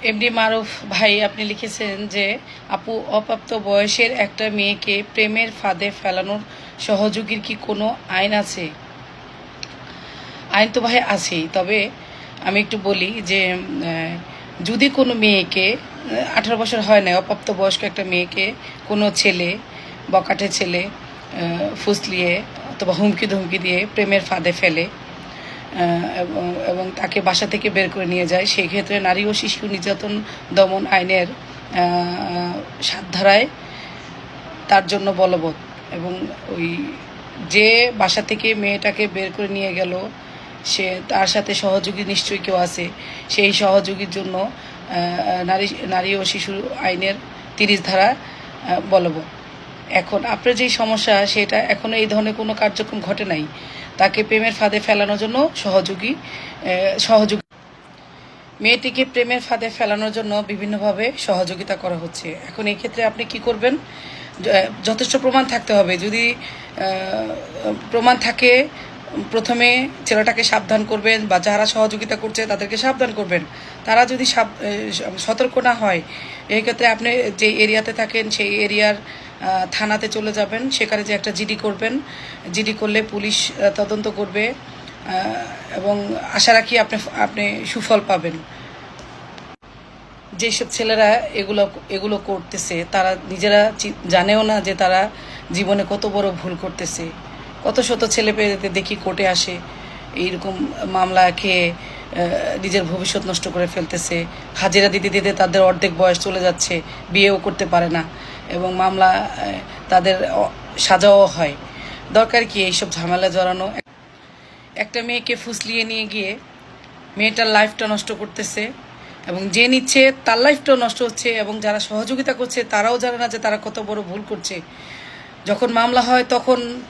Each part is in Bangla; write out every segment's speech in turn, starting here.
এমডি মারুফ ভাই আপনি লিখেছেন যে আপু, অপ্রাপ্ত বয়সের একটা মেয়েকে প্রেমের ফাঁদে ফেলানোর সহযোগীর কি কোনো আইন আছে? আইন তো ভাই আছেই, তবে আমি একটু বলি যে যদি কোনো মেয়েকে 18 বছর হয় না, অপ্রাপ্ত বয়স্ক একটা মেয়েকে কোনো ছেলে, বকাটে ছেলে ফুসলিয়ে অথবা হুমকি ধমকি দিয়ে প্রেমের ফাঁদে ফেলে এবং তাকে বাসা থেকে বের করে নিয়ে যায়, সেই ক্ষেত্রে নারী ও শিশু নির্যাতন দমন আইনের 7 ধারায় তার জন্য বলবৎ। এবং ওই যে বাসা থেকে মেয়েটাকে বের করে নিয়ে গেল, সে তার সাথে সহযোগী নিশ্চয়ই কেউ আছে, সেই সহযোগীর জন্য নারী ও শিশু আইনের 30 ধারা বলবৎ। এখন আপনার যেই সমস্যা, সেটা এখনও এই ধরনের কোনো কার্যক্রম ঘটে নাই। তাকে প্রেমের ফাঁদে ফেলানোর জন্য সহযোগী মেয়েটিকে প্রেমের ফাঁদে ফেলানোর জন্য বিভিন্নভাবে সহযোগিতা করা হচ্ছে। এখন এই ক্ষেত্রে আপনি কি করবেন? যথেষ্ট প্রমাণ থাকতে হবে। যদি প্রমাণ থাকে, প্রথমে ছেলেটাকে সাবধান করবেন, বা যারা সহযোগিতা করছে তাদেরকে সাবধান করবেন। তারা যদি সতর্ক না হয়, এই ক্ষেত্রে আপনি যে এরিয়াতে থাকেন সেই এরিয়ার থানাতে চলে যাবেন, সেখানে যে একটা জিডি করবেন। জিডি করলে পুলিশ তদন্ত করবে এবং আশা রাখি আপনি সুফল পাবেন। যেসব ছেলেরা এগুলো করতেছে, তারা নিজেরা জানেও না যে তারা জীবনে কত বড় ভুল করতেছে। কত শত ছেলে পেয়েদের দেখি কোর্টে আসে, এইরকম মামলা খেয়ে নিজের ভবিষ্যৎ নষ্ট করে ফেলতেছে। হাজিরা দিতে দিতে তাদের অর্ধেক বয়স চলে যাচ্ছে, বিয়েও করতে পারে না, এবং মামলা তাদের সাজাও হয়। দরকার কি এইসব ঝামেলা জড়ানো? একটা মেয়েকে ফুসলিয়ে নিয়ে গিয়ে মেয়েটার লাইফটা নষ্ট করতেছে, এবং যে নিচ্ছে তার লাইফটাও নষ্ট হচ্ছে, এবং যারা সহযোগিতা করছে তারাও জানে না যে তারা কত বড় ভুল করছে। যখন মামলা হয়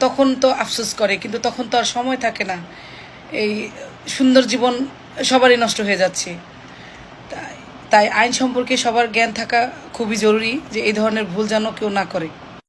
তখন তো আফসোস করে, কিন্তু তখন তো আর সময় থাকে না। এই সুন্দর জীবন সবারই নষ্ট হয়ে যাচ্ছে। তাই আইন সম্পর্কে সবার জ্ঞান থাকা খুবই জরুরি, যে এই ধরনের ভুল যেন কেউ না করে।